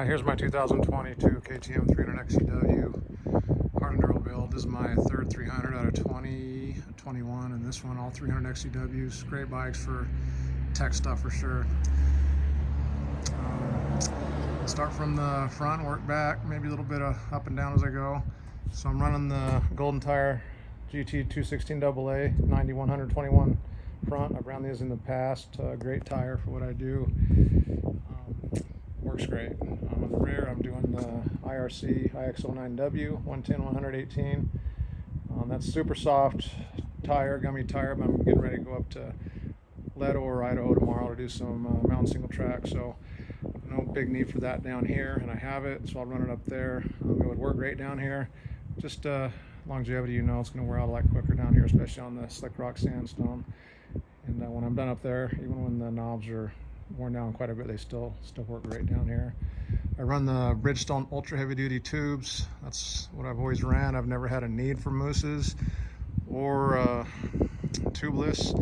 Here's my 2022 KTM 300 XC-W Hard Enduro build. This is my third 300 out of 21, and this one all 300 XC-Ws. Great bikes for tech stuff for sure. Start from the front, work back, maybe a little bit of up and down as I go. So I'm running the Golden Tire GT 216 AA 9121 front. I've ran these in the past. Great tire for what I do. Works great. On the rear, I'm doing the IRC IX09W 110 118. That's super soft tire, gummy tire, but I'm getting ready to go up to Ledo or Idaho tomorrow to do some mountain single track. So no big need for that down here, and I have it, so I'll run it up there. It would work great down here. Just longevity, it's going to wear out a lot quicker down here, especially on the slick rock sandstone. And when I'm done up there, even when the knobs are worn down quite a bit, they still work great down here. I run the Bridgestone ultra heavy duty tubes. That's what I've always ran. I've never had a need for mooses or tubeless.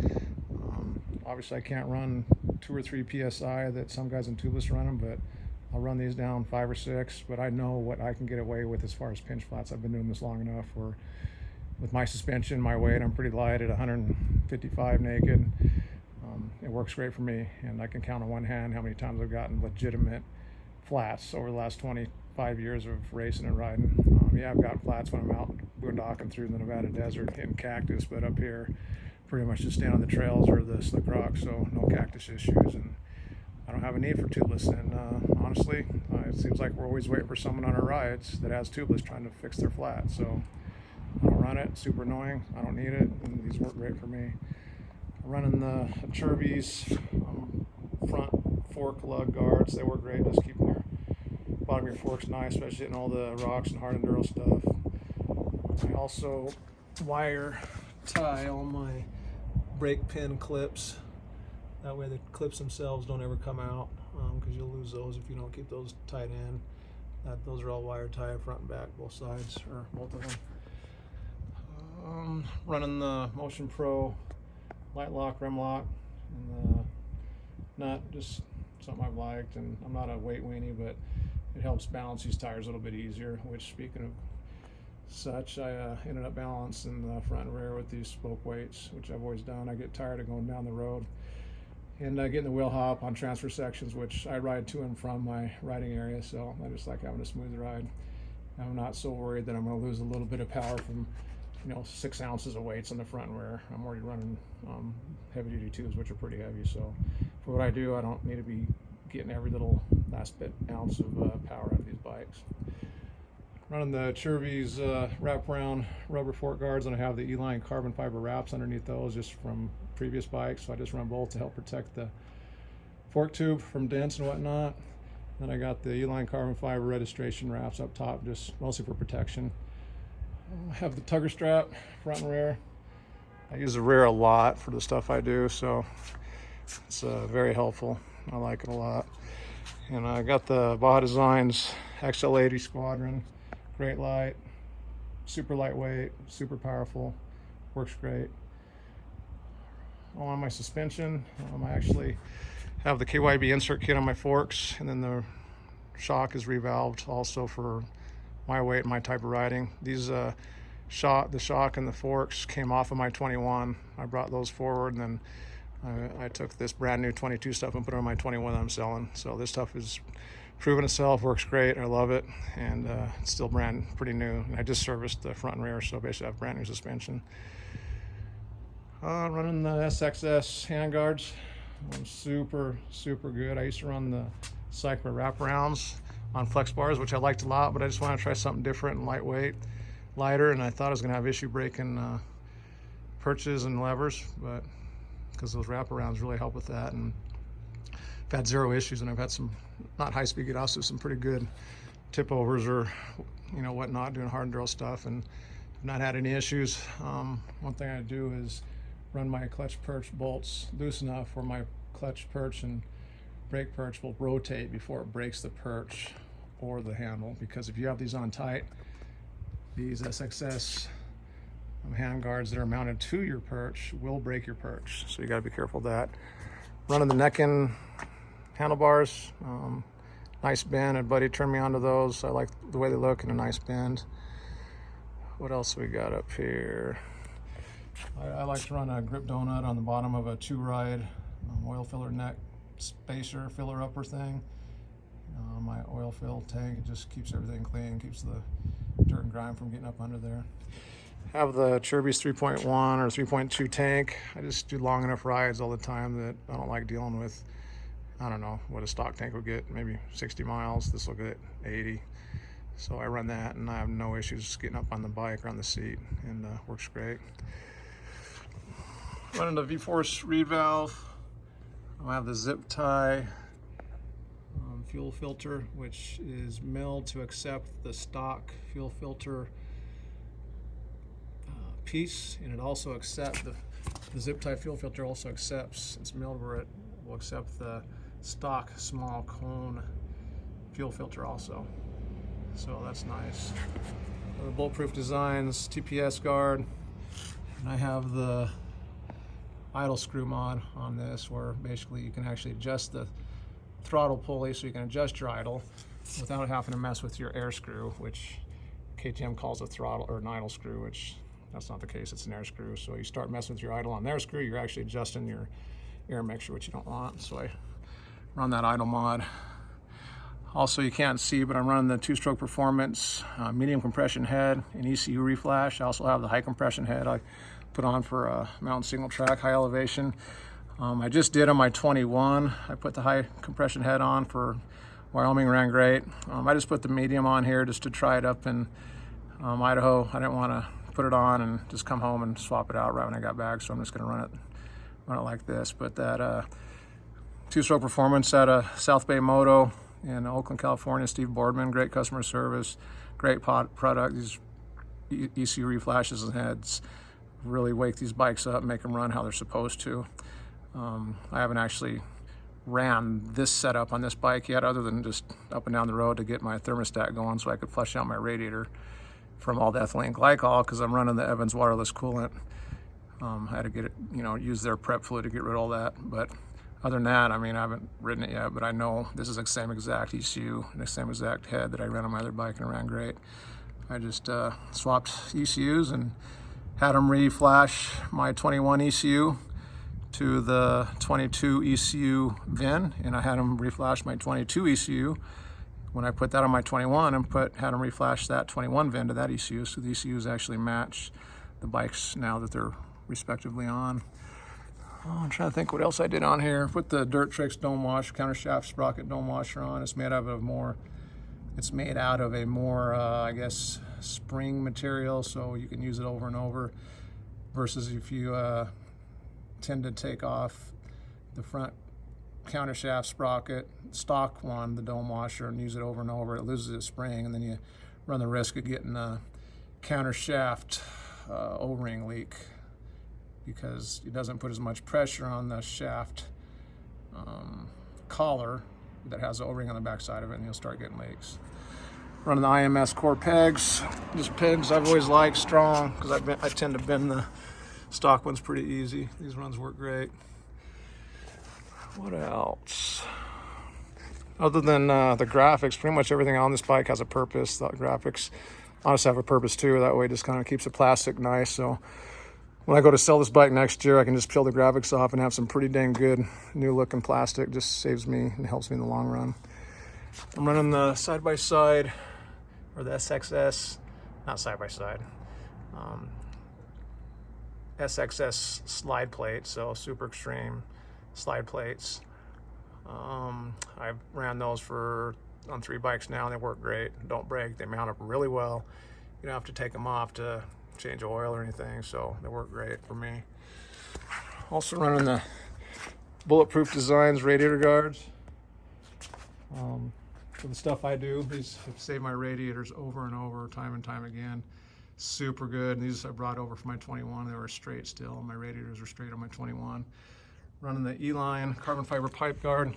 Obviously I can't run 2 or 3 psi that some guys in tubeless run them, but I'll run these down 5 or 6, but I know what I can get away with as far as pinch flats. I've been doing this long enough where with my suspension, my weight, I'm pretty light at 155 naked. It works great for me, and I can count on one hand how many times I've gotten legitimate flats over the last 25 years of racing and riding. Yeah, I've got flats when I'm out boondocking through the Nevada desert hitting cactus, but up here pretty much just stand on the trails or the slick rock, so no cactus issues, and I don't have a need for tubeless. And honestly, it seems like we're always waiting for someone on our rides that has tubeless trying to fix their flat, so I don't run it. Super annoying. I don't need it, and these work great for me. I'm running the Chervies front fork lug guards. They work great, just keeping your bottom of your forks nice, especially hitting all the rocks and hard enduro stuff. I also wire tie all my brake pin clips. That way the clips themselves don't ever come out, because you'll lose those if you don't keep those tied in. Those are all wire tie front and back, both sides, or both of them. Running the Motion Pro light lock, rim lock, and the nut, just something I've liked, and I'm not a weight weenie, but it helps balance these tires a little bit easier, which, speaking of such, I ended up balancing the front and rear with these spoke weights, which I've always done. I get tired of going down the road and getting the wheel hop on transfer sections, which I ride to and from my riding area, so I just like having a smooth ride. I'm not so worried that I'm going to lose a little bit of power from 6 ounces of weights on the front and rear. I'm already running heavy duty tubes, which are pretty heavy, so for what I do, I don't need to be getting every little last ounce of power out of these bikes. Running the Chervies wraparound rubber fork guards, and I have the E-line carbon fiber wraps underneath those just from previous bikes, so I just run both to help protect the fork tube from dents and whatnot. Then I got the E-line carbon fiber registration wraps up top, just mostly for protection. I have the tugger strap front and rear. I use the rear a lot for the stuff I do, so it's very helpful. I like it a lot. And I got the Baja Designs XL80 Squadron. Great light, super lightweight, super powerful, works great. On my suspension, I actually have the KYB insert kit on my forks, and then the shock is revalved also for my weight and my type of riding. These the shock and the forks came off of my 21. I brought those forward, and then I took this brand new 22 stuff and put it on my 21 that I'm selling. So this stuff is proven itself, works great. I love it, and it's still pretty new. And I just serviced the front and rear, so basically I have brand new suspension. Running the SXS handguards. Super good. I used to run the Cycler wraparounds on flex bars, which I liked a lot, but I just want to try something different and lightweight, lighter, and I thought I was going to have issue breaking perches and levers, but because those wraparounds really help with that, and I've had 0 issues, and I've had some, not high-speed get offs, some pretty good tip overs or whatnot doing hard enduro stuff, and not had any issues. One thing I do is run my clutch perch bolts loose enough where my clutch perch and brake perch will rotate before it breaks the perch or the handle, because if you have these on tight, these SXS hand guards that are mounted to your perch will break your perch, so you got to be careful of that. Running the neck-in handlebars, nice bend. A buddy turned me onto those. I like the way they look in a nice bend. What else we got up here? I like to run a grip donut on the bottom of a 2-ride oil filler neck spacer filler upper thing. My oil fill tank, it just keeps everything clean, keeps the dirt and grime from getting up under there. Have the Chirby's 3.1 or 3.2 tank. I just do long enough rides all the time that I don't like dealing with, I don't know what a stock tank would get, maybe 60 miles. This will get 80. So I run that and I have no issues getting up on the bike or on the seat, and works great. Running the V-Force reed valve. I have the zip tie fuel filter, which is milled to accept the stock fuel filter piece, and it also accepts the zip tie fuel filter also accepts, it's milled where it will accept the stock small cone fuel filter also. So that's nice. The bulletproof designs, TPS guard, and I have the idle screw mod on this, where basically you can actually adjust the throttle pulley so you can adjust your idle without having to mess with your air screw, which KTM calls a throttle or an idle screw, which that's not the case, it's an air screw. So you start messing with your idle on the air screw, you're actually adjusting your air mixture, which you don't want. So I run that idle mod. Also, you can't see, but I'm running the 2-stroke performance medium compression head and ECU reflash. I also have the high compression head I put on for a mountain single track high elevation. I just did on my 21. I put the high compression head on for Wyoming, ran great. I just put the medium on here just to try it up in Idaho. I didn't want to put it on and just come home and swap it out right when I got back, so I'm just going to run it like this. But that 2-stroke performance at a South Bay Moto in Oakland, California, Steve Boardman, great customer service, great product. These ECU reflashes and heads really wake these bikes up, make them run how they're supposed to. I haven't actually ran this setup on this bike yet, other than just up and down the road to get my thermostat going so I could flush out my radiator from all the ethylene glycol, because I'm running the Evans waterless coolant. I had to get it, use their prep fluid to get rid of all that. But other than that, I mean, I haven't ridden it yet, but I know this is the same exact ECU and the same exact head that I ran on my other bike, and it ran great. I just swapped ECUs and had them re-flash my 21 ECU to the 22 ECU VIN, and I had them reflash my 22 ECU when I put that on my 21 and had them reflash that 21 VIN to that ECU, so the ECUs actually match the bikes now that they're respectively on. I'm trying to think what else I did on here. Put the Dirt Tricks dome wash, countershaft sprocket dome washer on. It's made out of a more, I guess, spring material, so you can use it over and over, versus if you tend to take off the front countershaft sprocket, stock one, the dome washer, and use it over and over, it loses its spring, and then you run the risk of getting a countershaft O-ring leak, because it doesn't put as much pressure on the shaft collar that has the O-ring on the back side of it, and you'll start getting leaks. Running the IMS core pegs. Just pegs I've always liked, strong, because I tend to bend the stock ones pretty easy. These runs work great. What else? Other than the graphics, pretty much everything on this bike has a purpose. The graphics honestly have a purpose too. That way it just kind of keeps the plastic nice. So when I go to sell this bike next year, I can just peel the graphics off and have some pretty dang good new looking plastic. Just saves me and helps me in the long run. I'm running the side-by-side, or the SXS, not side-by-side, SXS slide plate, so super extreme slide plates. I've ran those on 3 bikes now, and they work great. Don't break, they mount up really well. You don't have to take them off to change oil or anything, so they work great for me. Also running the Bulletproof Designs radiator guards. For the stuff I do, these have saved my radiators over and over, time and time again. Super good. And these I brought over from my 21. They were straight still. My radiators were straight on my 21. Running the E-line carbon fiber pipe guard.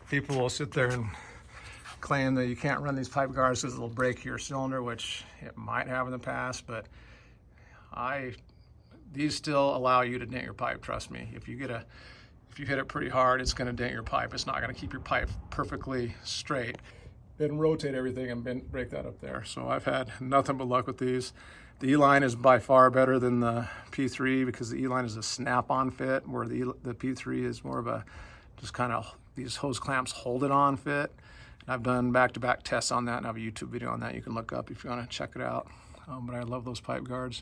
People will sit there and claim that you can't run these pipe guards because it'll break your cylinder, which it might have in the past, but these still allow you to dent your pipe, trust me. If you get if you hit it pretty hard, it's gonna dent your pipe. It's not gonna keep your pipe perfectly straight. Then rotate everything and break that up there. So I've had nothing but luck with these. The E-line is by far better than the P3 because the E-line is a snap-on fit, where the P3 is more of a just kind of these hose clamps hold it on fit. And I've done back-to-back tests on that, and I have a YouTube video on that you can look up if you want to check it out. But I love those pipe guards.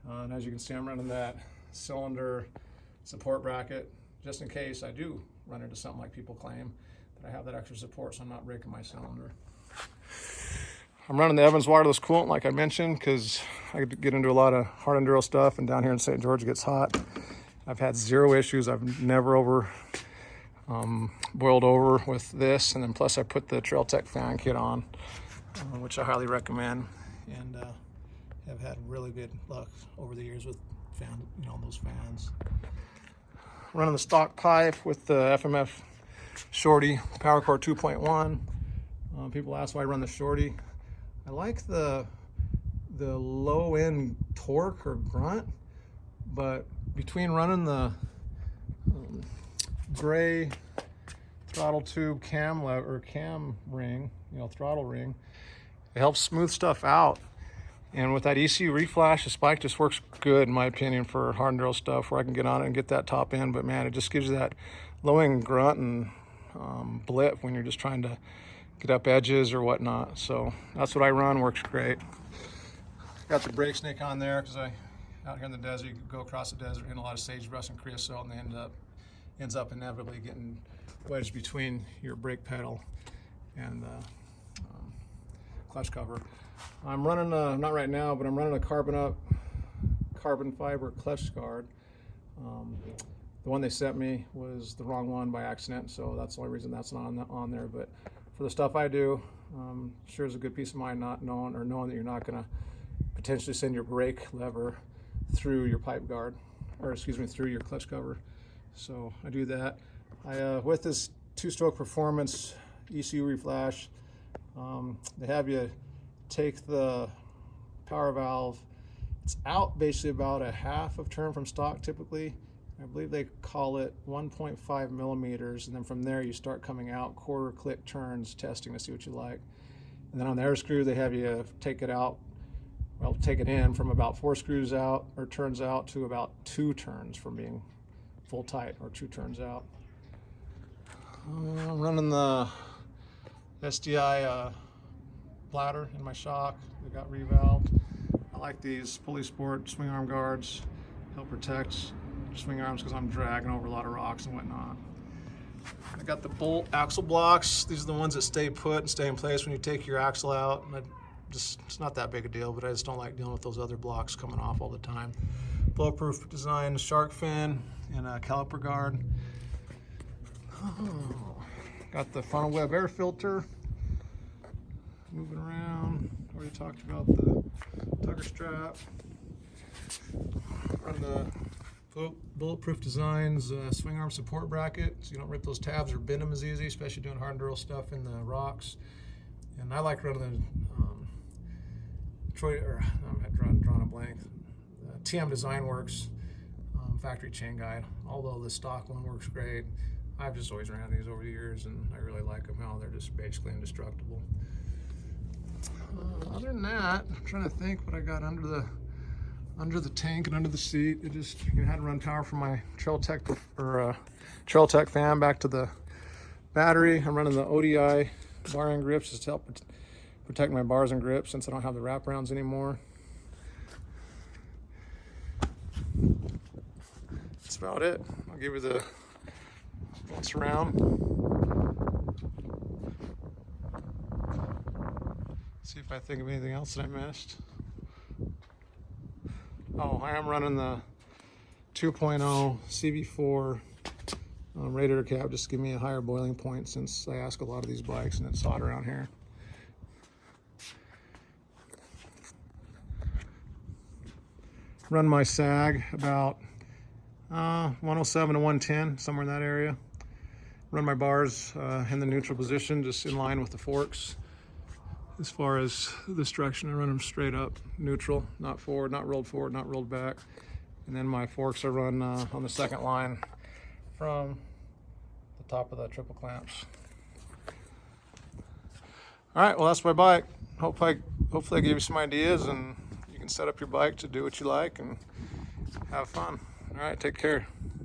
And as you can see, I'm running that cylinder support bracket just in case I do run into something like people claim, that I have that extra support so I'm not breaking my cylinder. I'm running the Evans wireless coolant like I mentioned because I get into a lot of hard enduro stuff, and down here in St. George it gets hot. I've had zero issues. I've never boiled over with this, and then plus I put the Trail Tech fan kit on, which I highly recommend, and have had really good luck over the years with those fans. Running the stock pipe with the FMF Shorty Power Core 2.1. People ask why I run the Shorty. I like the low end torque or grunt, but between running the gray throttle tube cam ring, throttle ring, it helps smooth stuff out. And with that ECU reflash, the spike just works good in my opinion for hard enduro stuff where I can get on it and get that top end. But man, it just gives you that low end grunt and blip when you're just trying to get up edges or whatnot. So that's what I run, works great. Got the brake snake on there because out here in the desert, you go across the desert in a lot of sagebrush and creosote, and they ends up inevitably getting wedged between your brake pedal and the clutch cover. I'm running not right now, but I'm running a carbon fiber clutch guard. The one they sent me was the wrong one by accident, so that's the only reason that's not on there. But for the stuff I do, sure is a good peace of mind not knowing that you're not going to potentially send your brake lever through your pipe guard, or excuse me, through your clutch cover. So I do that. With this two-stroke performance ECU reflash, they have you take the power valve. It's out basically about a half of turn from stock typically. I believe they call it 1.5 millimeters, and then from there you start coming out quarter click turns, testing to see what you like. And then on the air screw, they have you take it out, well, take it in from about 4 screws out or turns out to about 2 turns from being full tight, or 2 turns out. I'm running the SDI bladder in my shock. They got revalved. I like these Pulley Sport swing arm guards, help protect swing arms because I'm dragging over a lot of rocks and whatnot. I got the bolt axle blocks. These are the ones that stay put and stay in place when you take your axle out. And it's not that big a deal, but I just don't like dealing with those other blocks coming off all the time. Bulletproof design shark fin and a caliper guard. Got the funnel web air filter. Moving around. Already talked about the tugger strap. Run the Bulletproof Designs swing arm support bracket, so you don't rip those tabs or bend them as easy, especially doing hard enduro stuff in the rocks. And I like running the drawing a blank. TM Design Works factory chain guide. Although the stock one works great, I've just always ran these over the years, and I really like them. How they're just basically indestructible. Other than that, I'm trying to think what I got under the tank and under the seat. It just had to run power from my Trail Tech fan back to the battery. I'm running the ODI bar and grips just to help protect my bars and grips since I don't have the wraparounds anymore. That's about it. I'll give you the once around. See if I think of anything else that I missed. Oh, I am running the 2.0 CV4 radiator cap just to give me a higher boiling point since I ask a lot of these bikes and it's hot around here. Run my sag about 107 to 110, somewhere in that area. Run my bars in the neutral position, just in line with the forks. As far as this direction, I run them straight up, neutral, not forward, not rolled back. And then my forks I run on the second line from the top of the triple clamps. All right, well, that's my bike. Hopefully I gave you some ideas, and you can set up your bike to do what you like and have fun. All right, take care.